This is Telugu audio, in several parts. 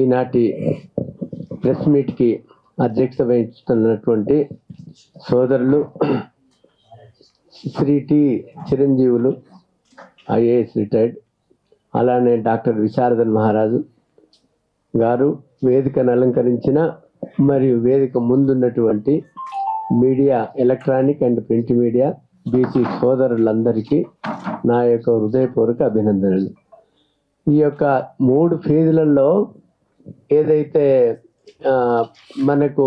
ఈనాటి ప్రెస్ మీట్కి అధ్యక్షత వహిస్తున్నటువంటి సోదరులు శ్రీ టి చిరంజీవులు ఐఏఎస్ రిటైర్డ్, అలానే డాక్టర్ విశారదన్ మహారాజు గారు, వేదికను అలంకరించిన మరియు వేదిక ముందున్నటువంటి media, electronic and print media, BC సోదరులందరికీ నా యొక్క హృదయపూర్వక అభినందనలు. ఈ యొక్క 3 ఫేజులలో ఏదైతే మనకు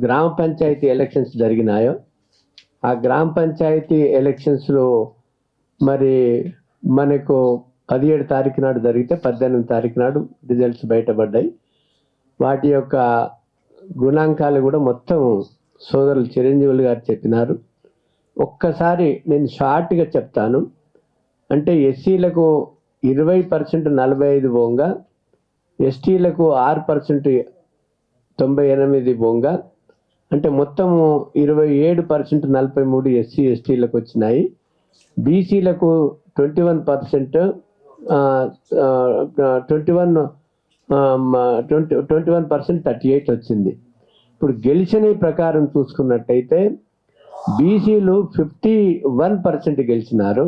గ్రామ పంచాయతీ ఎలక్షన్స్ జరిగినాయో, ఆ గ్రామ పంచాయతీ ఎలక్షన్స్లో మరి మనకు 17 తారీఖు నాడు జరిగితే 18 తారీఖు నాడు రిజల్ట్స్ బయటపడ్డాయి. వాటి యొక్క గుణాంకాలు కూడా మొత్తం సోదరులు చిరంజీవులు గారు చెప్పినారు. ఒక్కసారి నేను షార్ట్గా చెప్తాను. అంటే ఎస్సీలకు 20% 45 బోంగా, ఎస్టీలకు 6% 98 బోంగా, అంటే మొత్తము 27% 43 ఎస్సీ ఎస్టీలకు వచ్చినాయి. బీసీలకు 21% 38 వచ్చింది. ఇప్పుడు గెలిచిన ప్రకారం చూసుకున్నట్టయితే బీసీలు 51% గెలిచినారు,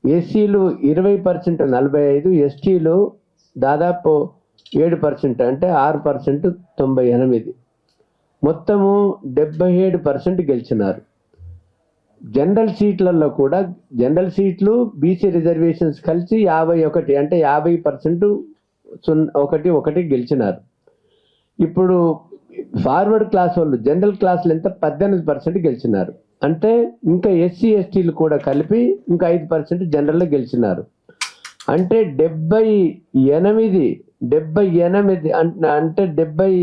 ఎస్సీలు 20% 45, ఎస్టీలు దాదాపు 7% అంటే 6% 98, మొత్తము 77% గెలిచినారు. జనరల్ సీట్లలో కూడా జనరల్ సీట్లు బీసీ రిజర్వేషన్స్ కలిసి 51 అంటే 50% 1 గెలిచినారు. ఇప్పుడు ఫార్వర్డ్ క్లాస్ వాళ్ళు జనరల్ క్లాసులు ఎంత 18% గెలిచినారు. అంటే ఇంకా ఎస్సీ ఎస్టీలు కూడా కలిపి ఇంకా 5% జనరల్లో గెలిచినారు. అంటే 78 అంటే 70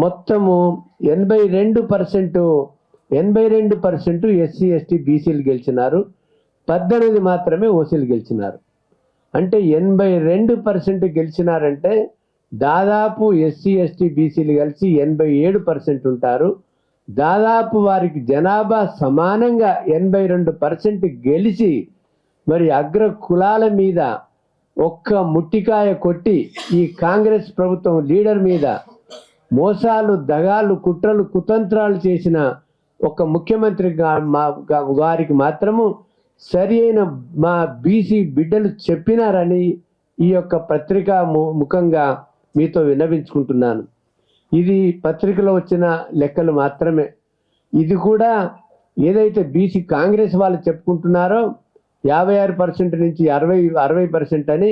మొత్తము 82% ఎస్సీ ఎస్టీ బీసీలు గెలిచినారు, 18 మాత్రమే ఓసీలు గెలిచినారు. అంటే 82% గెలిచినారంటే దాదాపు ఎస్సీ ఎస్టీ బీసీలు కలిసి 87% ఉంటారు. దాదాపు వారికి జనాభా సమానంగా 82% గెలిచి మరి అగ్ర కులాల మీద ఒక్క ముట్టికాయ కొట్టి ఈ కాంగ్రెస్ ప్రభుత్వం లీడర్ మీద మోసాలు, దగాలు, కుట్రలు, కుతంత్రాలు చేసిన ఒక ముఖ్యమంత్రి వారికి మాత్రము సరి అయిన మా బీసీ బిడ్డలు చెప్పినారని ఈ యొక్క పత్రికా ముఖంగా మీతో విన్నవించుకుంటున్నాను. ఇది పత్రికలో వచ్చిన లెక్కలు మాత్రమే. ఇది కూడా ఏదైతే బీసీ కాంగ్రెస్ వాళ్ళు చెప్పుకుంటున్నారో 56% నుంచి 60% అని,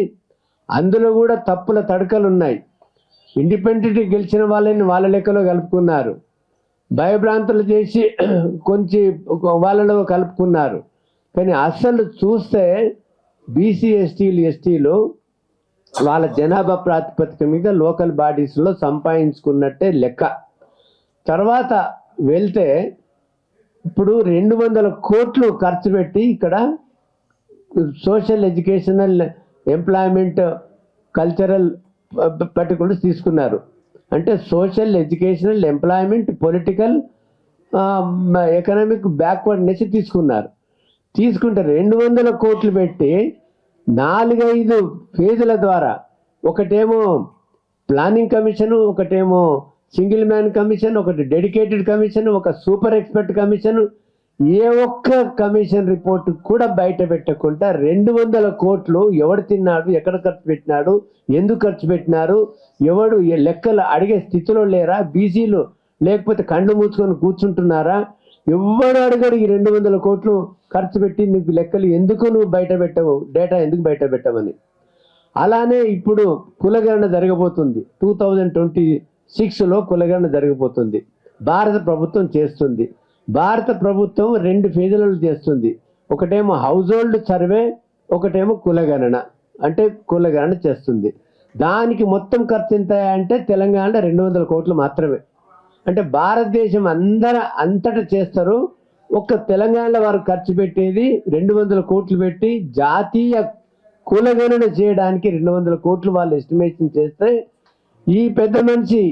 అందులో కూడా తప్పుల తడకలు ఉన్నాయి. ఇండిపెండెంట్ గెలిచిన వాళ్ళని వాళ్ళ లెక్కలో కలుపుకున్నారు, భయభ్రాంతులు చేసి కొంచెం వాళ్ళలో కలుపుకున్నారు. కానీ అసలు చూస్తే బీసీ ఎస్టీలు వాళ్ళ జనాభా ప్రాతిపదిక మీద లోకల్ బాడీస్లో సంపాదించుకున్నట్టే లెక్క. తర్వాత వెళ్తే ఇప్పుడు 200 కోట్లు ఖర్చు పెట్టి ఇక్కడ social, educational, employment, cultural particulars తీసుకున్నారు. అంటే social, educational, employment, political, economic backwardness తీసుకుంటే 200 కోట్లు పెట్టి 4-5 ఫేజుల ద్వారా, ఒకటేమో ప్లానింగ్ కమిషన్, ఒకటేమో సింగిల్ మ్యాన్ కమిషన్, ఒకటి డెడికేటెడ్ కమిషన్, ఒక సూపర్ ఎక్స్పర్ట్ కమిషన్, ఏ ఒక్క కమిషన్ రిపోర్ట్ కూడా బయట పెట్టకుండా 200 కోట్లు ఎవడు తిన్నాడు, ఎక్కడ ఖర్చు పెట్టినాడు, ఎందుకు ఖర్చు పెట్టినారు, ఎవడు లెక్కలు అడిగే స్థితిలో లేరా బీసీలు, లేకపోతే కళ్ళు మూసుకొని కూర్చుంటున్నారా? ఎవడు అడగడు ఈ 200 కోట్లు ఖర్చు పెట్టి నీకు లెక్కలు ఎందుకు నువ్వు బయట పెట్టవు, డేటా ఎందుకు బయట పెట్టవని. అలానే ఇప్పుడు కులగణన జరగబోతుంది. 2026లో కులగణన జరగబోతుంది. భారత ప్రభుత్వం చేస్తుంది. భారత ప్రభుత్వం 2 ఫేజులలో చేస్తుంది. ఒకటేమో హౌస్ హోల్డ్ సర్వే, ఒకటేమో కులగణన, అంటే కులగణన చేస్తుంది. దానికి మొత్తం ఖర్చు ఎంత అంటే తెలంగాణలో 200 కోట్లు మాత్రమే. అంటే భారతదేశం అంతటా చేస్తారు, ఒక్క తెలంగాణలో వారు ఖర్చు పెట్టేది 200 కోట్లు పెట్టి జాతీయ కులగణన చేయడానికి 200 కోట్లు వాళ్ళు ఎస్టిమేషన్ చేస్తే, ఈ పెద్ద మనిషి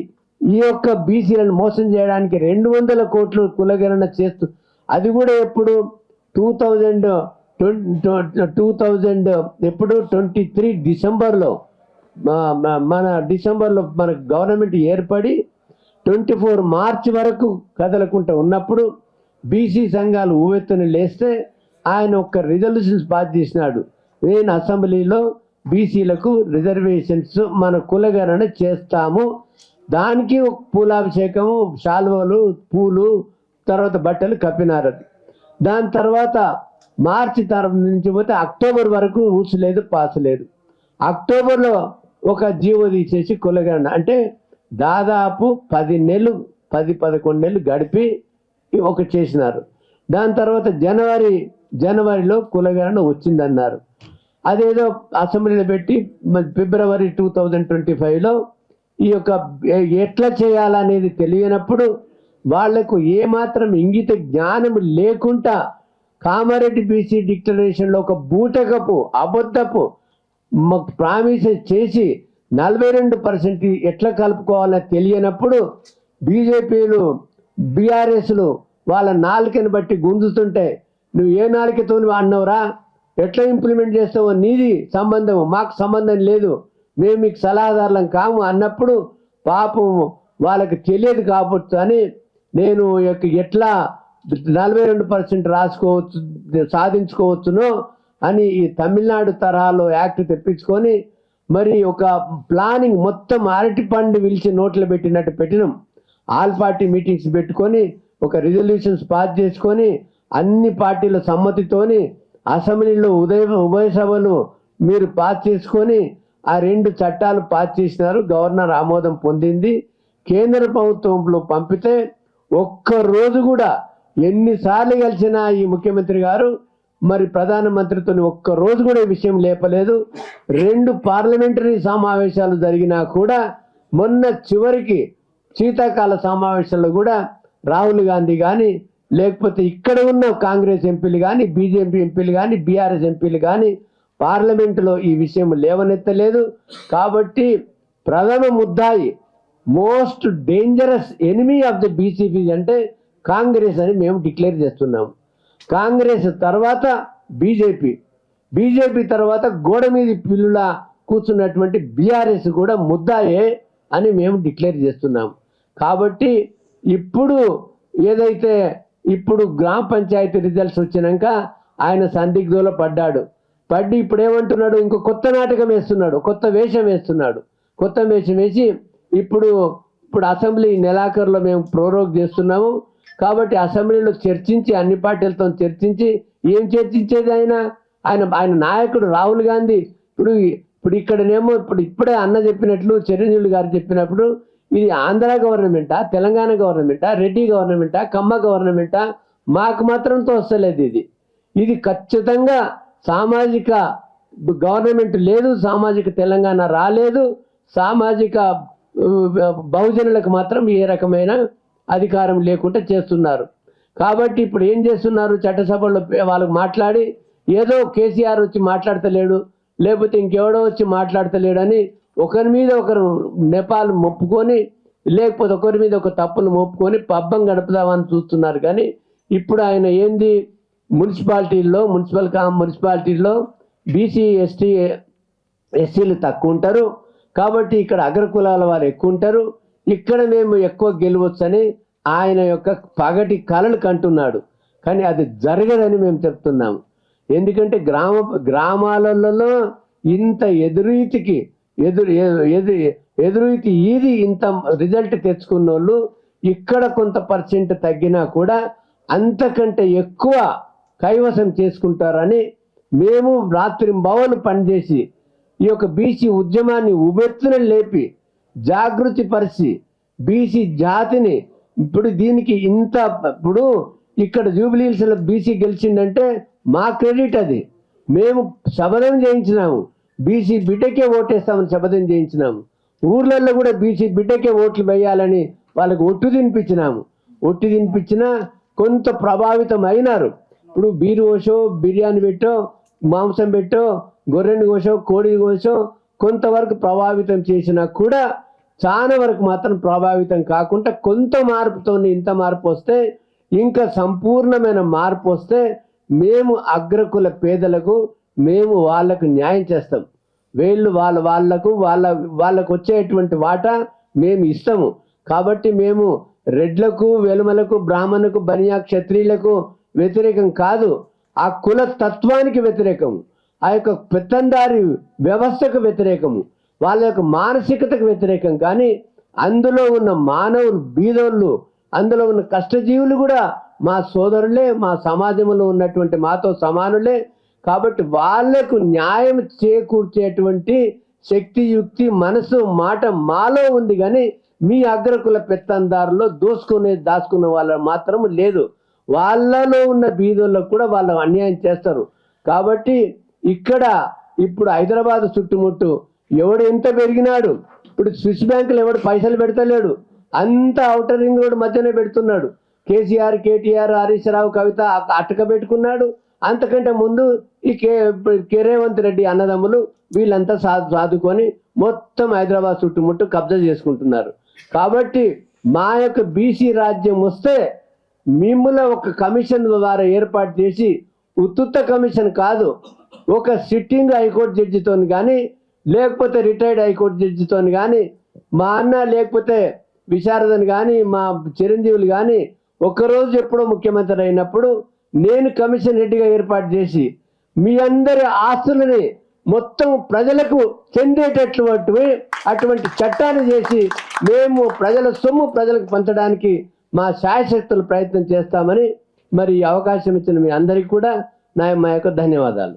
ఈ యొక్క బీసీలను మోసం చేయడానికి 200 కోట్లు కులగణన చేస్తూ, అది కూడా ఎప్పుడు 2023 డిసెంబర్లో మన డిసెంబర్లో మన గవర్నమెంట్ ఏర్పడి 24 మార్చి వరకు కదలకుండా ఉన్నప్పుడు బీసీ సంఘాలు ఊవెత్తున లేస్తే ఆయన ఒక రిజల్యూషన్స్ పాస్ చేసినాడు. నేను అసెంబ్లీలో బీసీలకు రిజర్వేషన్స్ మన కులగణన చేస్తాము, దానికి ఒక పూలాభిషేకము, శాల్వలు, పూలు, తర్వాత బట్టలు కప్పినారు. దాని తర్వాత మార్చి నుంచి పోతే అక్టోబర్ వరకు ఊసలేదు, పాస్ లేదు. అక్టోబర్లో ఒక జీవో తీసేసి కులగణన అంటే దాదాపు 10-11 నెలలు గడిపి ఒక చేసినారు. దాని తర్వాత జనవరిలో కులగణన వచ్చిందన్నారు. అదేదో అసెంబ్లీలో పెట్టి ఫిబ్రవరి 2025లో ఈ యొక్క ఎట్లా చేయాలనేది తెలియనప్పుడు వాళ్లకు ఏమాత్రం ఇంగిత జ్ఞానం లేకుండా కామారెడ్డి బీసీ డిక్లరేషన్లో ఒక బూటకపు అబద్ధపు ప్రామిసెస్ చేసి 42% ఎట్లా కలుపుకోవాలని తెలియనప్పుడు బీజేపీలు బీఆర్ఎస్లు వాళ్ళ నాలుకని బట్టి గుంజుతుంటే నువ్వు ఏ నాలుకతో అన్నవరా, ఎట్లా ఇంప్లిమెంట్ చేస్తావో నీది సంబంధం, మాకు సంబంధం లేదు, మేము మీకు సలహాదారులం కాము అన్నప్పుడు పాపం వాళ్ళకి తెలియదు కాబట్టి అని నేను ఎట్లా 42% సాధించుకోవచ్చునో అని ఈ తమిళనాడు తరహాలో యాక్ట్ తెప్పించుకొని మరి ఒక ప్లానింగ్ మొత్తం అరటి పండు విలిచి నోట్లో పెట్టినట్టు పెట్టినాం. ఆల్ పార్టీ మీటింగ్స్ పెట్టుకొని ఒక రిజల్యూషన్స్ పాస్ చేసుకొని అన్ని పార్టీల సమ్మతితోని అసెంబ్లీలో ఉభయ సభలు మీరు పాస్ చేసుకొని ఆ 2 చట్టాలు పాస్ చేసినారు. గవర్నర్ ఆమోదం పొందింది. కేంద్ర ప్రభుత్వంలో పంపితే ఒక్కరోజు కూడా ఎన్నిసార్లు కలిసినా ఈ ముఖ్యమంత్రి గారు మరి ప్రధానమంత్రితో ఒక్కరోజు కూడా ఈ విషయం లేపలేదు. 2 పార్లమెంటరీ సమావేశాలు జరిగినా కూడా మొన్న చివరికి శీతాకాల సమావేశాల్లో కూడా రాహుల్ గాంధీ కానీ లేకపోతే ఇక్కడ ఉన్న కాంగ్రెస్ ఎంపీలు కానీ బీజేపీ ఎంపీలు కానీ బీఆర్ఎస్ ఎంపీలు కానీ పార్లమెంటులో ఈ విషయం లేవనెత్తలేదు. కాబట్టి ప్రథమ ముద్దాయి most dangerous enemy of the BCP అంటే కాంగ్రెస్ అని మేము డిక్లేర్ చేస్తున్నాము. కాంగ్రెస్ తర్వాత బీజేపీ తర్వాత గోడ మీద పిల్లులా కూర్చున్నటువంటి బీఆర్ఎస్ కూడా ముద్దాయే అని మేము డిక్లేర్ చేస్తున్నాము. కాబట్టి ఇప్పుడు ఏదైతే ఇప్పుడు గ్రామ పంచాయతీ రిజల్ట్స్ వచ్చినాక ఆయన సందిగ్ధంలో పడి ఇప్పుడు ఏమంటున్నాడు, ఇంకో కొత్త నాటకం వేస్తున్నాడు, కొత్త వేషం వేసి ఇప్పుడు అసెంబ్లీ నెలాఖరులో మేము ప్రోరోగ్ చేస్తున్నాము. కాబట్టి అసెంబ్లీలో చర్చించి అన్ని పార్టీలతో చర్చించి ఏం చర్చించేది ఆయన నాయకుడు రాహుల్ గాంధీ ఇప్పుడు ఇక్కడనేమో ఇప్పుడే అన్న చెప్పినట్లు చిరంజీవి గారు చెప్పినప్పుడు ఇది ఆంధ్ర గవర్నమెంటా, తెలంగాణ గవర్నమెంటా, రెడ్డి గవర్నమెంటా, కమ్మ గవర్నమెంటా, మాకు మాత్రంతో వస్తలేదు. ఇది ఖచ్చితంగా సామాజిక గవర్నమెంట్ లేదు, సామాజిక తెలంగాణ రాలేదు, సామాజిక బహుజనులకు మాత్రం ఏ రకమైన అధికారం లేకుండా చేస్తున్నారు. కాబట్టి ఇప్పుడు ఏం చేస్తున్నారు, చట్టసభలో వాళ్ళకు మాట్లాడి ఏదో కేసీఆర్ వచ్చి మాట్లాడతలేడు, లేకపోతే ఇంకెవడో వచ్చి మాట్లాడతలేడు అని ఒకరి మీద ఒకరు నెపాలు మొప్పుకొని లేకపోతే ఒకరి మీద ఒక తప్పును మొప్పుకొని పబ్బం గడుపుదామని చూస్తున్నారు. కానీ ఇప్పుడు ఆయన ఏంది మున్సిపాలిటీల్లో బీసీ ఎస్సీలు తక్కువ ఉంటారు కాబట్టి ఇక్కడ అగ్రకులాల వారు ఎక్కువ ఉంటారు, ఇక్కడ మేము ఎక్కువ గెలవచ్చని ఆయన యొక్క పగటి కలలు కంటున్నాడు. కానీ అది జరగదని మేము చెప్తున్నాము. ఎందుకంటే గ్రామాలలో ఇంత ఎదురీతి ఇంత రిజల్ట్ తెచ్చుకున్న వాళ్ళు ఇక్కడ కొంత % తగ్గినా కూడా అంతకంటే ఎక్కువ కైవసం చేసుకుంటారని మేము రాత్రింబవలు పనిచేసి ఈ యొక్క బీసీ ఉద్యమాన్ని ఉబెత్తున లేపి జాగృతి పరిచి బీసీ జాతిని ఇప్పుడు దీనికి ఇప్పుడు ఇక్కడ జూబ్లీహిల్స్లో బీసీ గెలిచిందంటే మా క్రెడిట్ అది. మేము శపథం చేయించినాము, బీసీ బిడ్డకే ఓటేస్తామని శపథం చేయించినాము. ఊర్లలో కూడా బీసీ బిడ్డకే ఓట్లు వేయాలని వాళ్ళకి ఒట్టు తినిపించినా కొంత ప్రభావితం అయినారు. ఇప్పుడు బీరు కోసో, బిర్యానీ పెట్టో, మాంసం పెట్టో, గొర్రెని కోసో, కోడి కోసో కొంతవరకు ప్రభావితం చేసినా కూడా చాలా వరకు మాత్రం ప్రభావితం కాకుండా కొంత మార్పుతో ఇంత మార్పు వస్తే ఇంకా సంపూర్ణమైన మార్పు వస్తే మేము అగ్రకుల పేదలకు మేము వాళ్ళకు న్యాయం చేస్తాం. వాళ్ళకు వచ్చేటువంటి వాటా మేము ఇస్తాము. కాబట్టి మేము రెడ్లకు, వెలుమలకు, బ్రాహ్మణులకు, బనియా, క్షత్రియులకు వ్యతిరేకం కాదు, ఆ కుల తత్వానికి వ్యతిరేకము, ఆ యొక్క పెత్తందారి వ్యవస్థకు వ్యతిరేకము, వాళ్ళ యొక్క మానసికతకు వ్యతిరేకం. కానీ అందులో ఉన్న మానవులు, బీదోళ్ళు, అందులో ఉన్న కష్టజీవులు కూడా మా సోదరులే, మా సమాజంలో ఉన్నటువంటి మాతో సమానులే. కాబట్టి వాళ్లకు న్యాయం చేకూర్చేటువంటి శక్తి, యుక్తి, మనసు, మాట మాలో ఉంది. కానీ మీ అగ్రకుల పెత్తందారులో దాచుకున్న వాళ్ళ మాత్రం లేదు. వాళ్ళలో ఉన్న బీదోళ్ళకు కూడా వాళ్ళు అన్యాయం చేస్తారు. కాబట్టి ఇప్పుడు హైదరాబాద్ చుట్టుముట్టు ఎవడు ఎంత పెరిగినాడు, ఇప్పుడు స్విస్ బ్యాంకులు ఎవడు పైసలు పెడతలేడు, అంత ఔటర్ రింగ్ రోడ్ మధ్యనే పెడుతున్నాడు. కేసీఆర్, కేటీఆర్, హరీష్ రావు, కవిత అటక పెట్టుకున్నాడు. అంతకంటే ముందు ఈ రేవంత్ రెడ్డి అన్నదమ్ములు వీళ్ళంతా సాదుకొని మొత్తం హైదరాబాద్ చుట్టుముట్టు కబ్జా చేసుకుంటున్నారు. కాబట్టి మా యొక్క బీసీ రాజ్యం వస్తే మిమ్మల్ని ఒక కమిషన్ ద్వారా ఏర్పాటు చేసి, ఉత్తుత్త కమిషన్ కాదు, ఒక సిట్టింగ్ హైకోర్టు జడ్జితో కానీ, లేకపోతే రిటైర్డ్ హైకోర్టు జడ్జితో కానీ, మా అన్న లేకపోతే విశారదన్ కానీ, మా చిరంజీవులు కానీ ఒక్కరోజు ఎప్పుడో ముఖ్యమంత్రి అయినప్పుడు నేను కమిషన్ హెడ్గా ఏర్పాటు చేసి మీ అందరి ఆస్తులని మొత్తం ప్రజలకు చెందేటటువంటి చట్టాన్ని చేసి మేము ప్రజల సొమ్ము ప్రజలకు పంచడానికి మా శాయశక్తులు ప్రయత్నం చేస్తామని మరి ఈ అవకాశం ఇచ్చిన మీ అందరికీ కూడా మా యొక్క ధన్యవాదాలు.